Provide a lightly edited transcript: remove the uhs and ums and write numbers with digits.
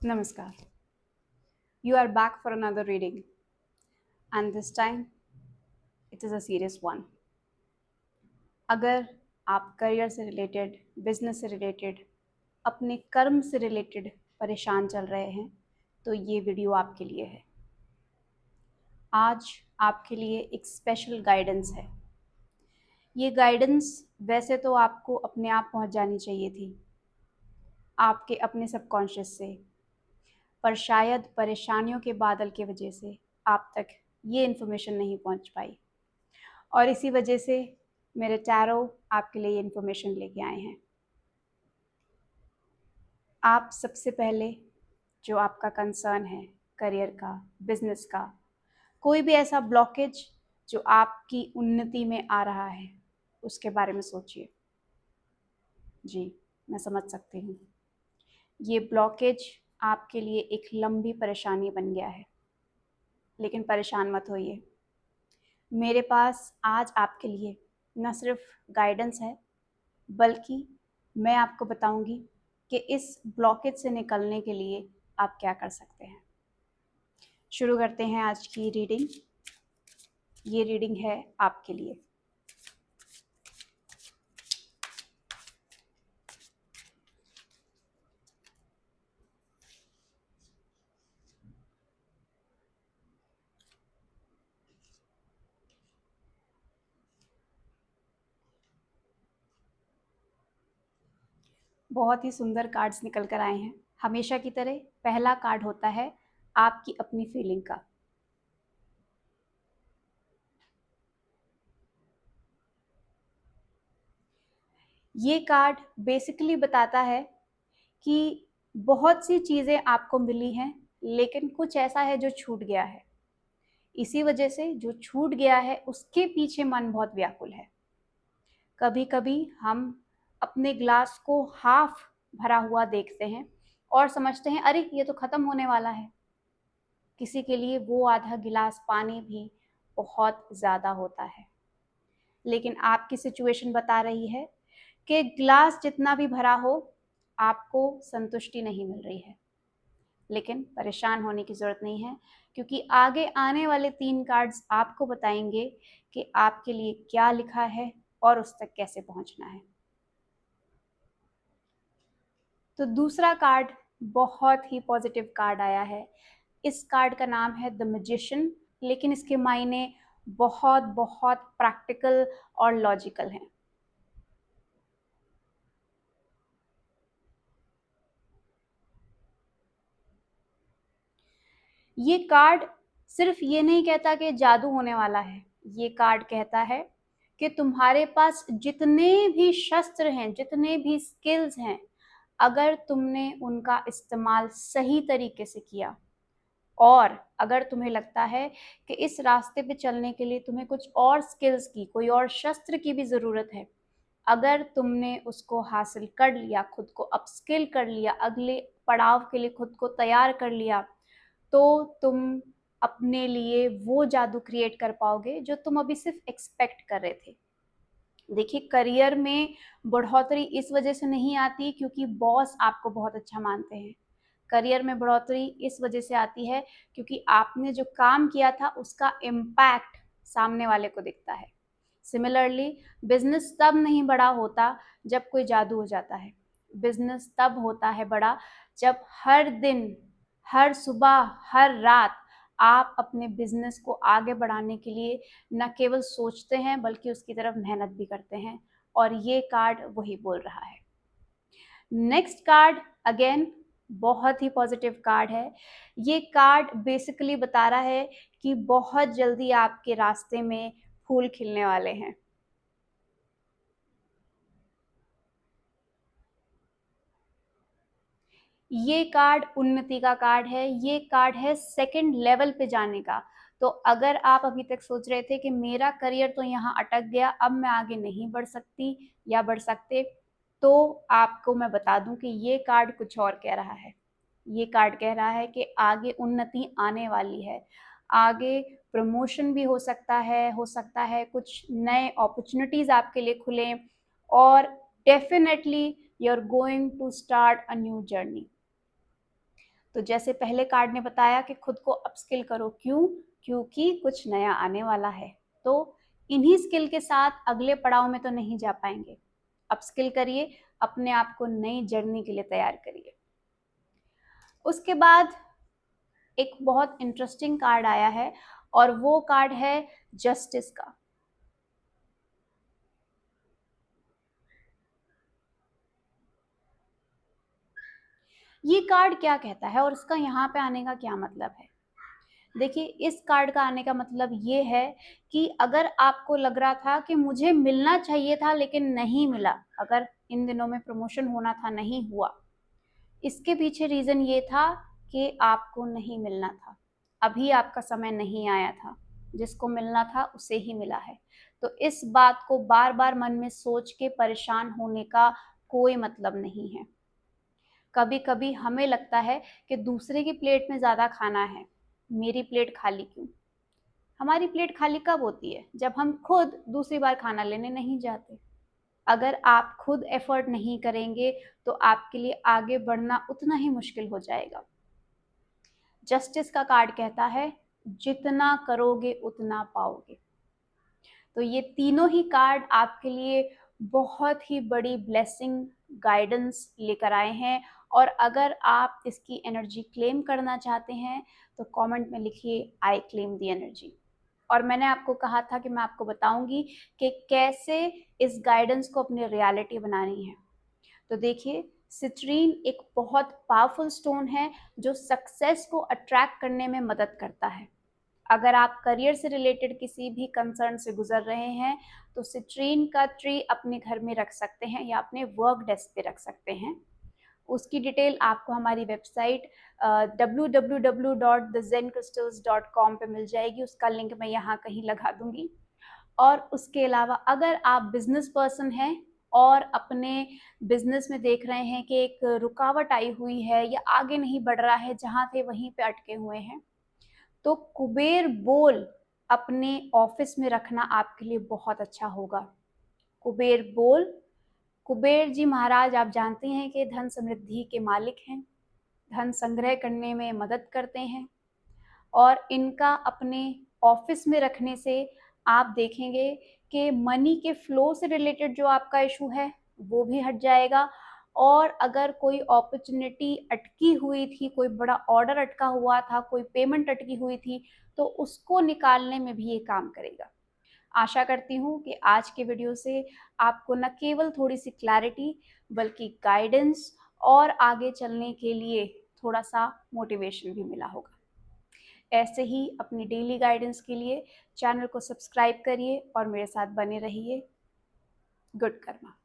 Namaskar. You are back for another reading, and this time it is a serious one. अगर आप career से related, business से related, अपने कर्म से रिलेटेड परेशान चल रहे हैं तो ये वीडियो आपके लिए है। आज आपके लिए एक स्पेशल गाइडेंस है। ये गाइडेंस वैसे तो आपको अपने आप पहुंच जानी चाहिए थी, आपके अपने सबकॉन्शियस से, पर शायद परेशानियों के बादल की वजह से आप तक ये इन्फॉर्मेशन नहीं पहुंच पाई, और इसी वजह से मेरे टैरो आपके लिए इन्फॉर्मेशन लेके आए हैं। आप सबसे पहले जो आपका कंसर्न है करियर का, बिजनेस का, कोई भी ऐसा ब्लॉकेज जो आपकी उन्नति में आ रहा है, उसके बारे में सोचिए। जी, मैं समझ सकती हूँ। ये ब्लॉकेज आपके लिए एक लंबी परेशानी बन गया है, लेकिन परेशान मत होइए। मेरे पास आज आपके लिए न सिर्फ गाइडेंस है, बल्कि मैं आपको बताऊंगी कि इस ब्लॉकेज से निकलने के लिए आप क्या कर सकते हैं। शुरू करते हैं आज की रीडिंग। ये रीडिंग है आपके लिए। बहुत ही सुंदर कार्ड्स निकल कर आए हैं। हमेशा की तरह पहला कार्ड होता है आपकी अपनी फीलिंग का। ये कार्ड बेसिकली बताता है कि बहुत सी चीज़ें आपको मिली हैं, लेकिन कुछ ऐसा है जो छूट गया है। इसी वजह से जो छूट गया है उसके पीछे मन बहुत व्याकुल है। कभी कभी हम अपने ग्लास को हाफ भरा हुआ देखते हैं और समझते हैं अरे ये तो ख़त्म होने वाला है। किसी के लिए वो आधा गिलास पानी भी बहुत ज़्यादा होता है, लेकिन आपकी सिचुएशन बता रही है कि ग्लास जितना भी भरा हो, आपको संतुष्टि नहीं मिल रही है। लेकिन परेशान होने की ज़रूरत नहीं है, क्योंकि आगे आने वाले 3 कार्ड्स आपको बताएंगे कि आपके लिए क्या लिखा है और उस तक कैसे पहुंचना है। तो दूसरा कार्ड बहुत ही पॉजिटिव कार्ड आया है। इस कार्ड का नाम है द मैजिशियन, लेकिन इसके मायने बहुत बहुत प्रैक्टिकल और लॉजिकल हैं। ये कार्ड सिर्फ ये नहीं कहता कि जादू होने वाला है। ये कार्ड कहता है कि तुम्हारे पास जितने भी शस्त्र हैं, जितने भी स्किल्स हैं, अगर तुमने उनका इस्तेमाल सही तरीके से किया, और अगर तुम्हें लगता है कि इस रास्ते पे चलने के लिए तुम्हें कुछ और स्किल्स की, कोई और शस्त्र की भी ज़रूरत है, अगर तुमने उसको हासिल कर लिया, खुद को अपस्किल कर लिया, अगले पड़ाव के लिए खुद को तैयार कर लिया, तो तुम अपने लिए वो जादू क्रिएट कर पाओगे जो तुम अभी सिर्फ एक्सपेक्ट कर रहे थे। देखिए, करियर में बढ़ोतरी इस वजह से नहीं आती क्योंकि बॉस आपको बहुत अच्छा मानते हैं। करियर में बढ़ोतरी इस वजह से आती है क्योंकि आपने जो काम किया था उसका इम्पैक्ट सामने वाले को दिखता है। सिमिलरली, बिजनेस तब नहीं बड़ा होता जब कोई जादू हो जाता है। बिजनेस तब होता है बड़ा जब हर दिन, हर सुबह, हर रात आप अपने बिजनेस को आगे बढ़ाने के लिए न केवल सोचते हैं बल्कि उसकी तरफ मेहनत भी करते हैं, और ये कार्ड वही बोल रहा है। नेक्स्ट कार्ड अगेन बहुत ही पॉजिटिव कार्ड है। ये कार्ड बेसिकली बता रहा है कि बहुत जल्दी आपके रास्ते में फूल खिलने वाले हैं। ये कार्ड उन्नति का कार्ड है। ये कार्ड है सेकंड लेवल पे जाने का। तो अगर आप अभी तक सोच रहे थे कि मेरा करियर तो यहाँ अटक गया, अब मैं आगे नहीं बढ़ सकती या बढ़ सकते, तो आपको मैं बता दूं कि ये कार्ड कुछ और कह रहा है। ये कार्ड कह रहा है कि आगे उन्नति आने वाली है, आगे प्रमोशन भी हो सकता है कुछ नए अपॉर्चुनिटीज आपके लिए खुलें, और definitely you are going to start a new journey. तो जैसे पहले कार्ड ने बताया कि खुद को अपस्किल करो, क्यों? क्योंकि कुछ नया आने वाला है। तो इन्हीं स्किल के साथ अगले पड़ाव में तो नहीं जा पाएंगे। अपस्किल करिए, अपने आप को नई जर्नी के लिए तैयार करिए। उसके बाद एक बहुत इंटरेस्टिंग कार्ड आया है और वो कार्ड है जस्टिस का। ये कार्ड क्या कहता है और इसका यहाँ पे आने का क्या मतलब है? देखिए, इस कार्ड का आने का मतलब ये है कि अगर आपको लग रहा था कि मुझे मिलना चाहिए था लेकिन नहीं मिला, अगर इन दिनों में प्रमोशन होना था नहीं हुआ, इसके पीछे रीजन ये था कि आपको नहीं मिलना था, अभी आपका समय नहीं आया था, जिसको मिलना था उसे ही मिला है। तो इस बात को बार बार मन में सोच के परेशान होने का कोई मतलब नहीं है। कभी कभी हमें लगता है कि दूसरे की प्लेट में ज्यादा खाना है, मेरी प्लेट खाली क्यों? हमारी प्लेट खाली कब होती है? जब हम खुद दूसरी बार खाना लेने नहीं जाते। अगर आप खुद एफर्ट नहीं करेंगे तो आपके लिए आगे बढ़ना उतना ही मुश्किल हो जाएगा। जस्टिस का कार्ड कहता है जितना करोगे उतना पाओगे। तो ये तीनों ही कार्ड आपके लिए बहुत ही बड़ी ब्लेसिंग, गाइडेंस लेकर आए हैं। और अगर आप इसकी एनर्जी क्लेम करना चाहते हैं तो कमेंट में लिखिए आई क्लेम द एनर्जी। और मैंने आपको कहा था कि मैं आपको बताऊंगी कि कैसे इस गाइडेंस को अपनी रियलिटी बनानी है। तो देखिए, सिट्रीन एक बहुत पावरफुल स्टोन है जो सक्सेस को अट्रैक्ट करने में मदद करता है। अगर आप करियर से रिलेटेड किसी भी कंसर्न से गुजर रहे हैं तो सिट्रीन का ट्री अपने घर में रख सकते हैं या अपने वर्क डेस्क पे रख सकते हैं। उसकी डिटेल आपको हमारी वेबसाइट www.thezencrystals.com पे मिल जाएगी। उसका लिंक मैं यहाँ कहीं लगा दूंगी। और उसके अलावा अगर आप बिजनेस पर्सन हैं और अपने बिजनेस में देख रहे हैं कि एक रुकावट आई हुई है या आगे नहीं बढ़ रहा है, जहाँ थे वहीं पे अटके हुए हैं, तो कुबेर बोल अपने ऑफिस में रखना आपके लिए बहुत अच्छा होगा। कुबेर बोल, कुबेर जी महाराज आप जानते हैं कि धन समृद्धि के मालिक हैं, धन संग्रह करने में मदद करते हैं। और इनका अपने ऑफिस में रखने से आप देखेंगे कि मनी के फ्लो से रिलेटेड जो आपका इशू है वो भी हट जाएगा। और अगर कोई अपॉर्चुनिटी अटकी हुई थी, कोई बड़ा ऑर्डर अटका हुआ था, कोई पेमेंट अटकी हुई थी, तो उसको निकालने में भी ये काम करेगा। आशा करती हूँ कि आज के वीडियो से आपको न केवल थोड़ी सी क्लैरिटी बल्कि गाइडेंस और आगे चलने के लिए थोड़ा सा मोटिवेशन भी मिला होगा। ऐसे ही अपनी डेली गाइडेंस के लिए चैनल को सब्सक्राइब करिए और मेरे साथ बने रहिए। गुड कर्मा।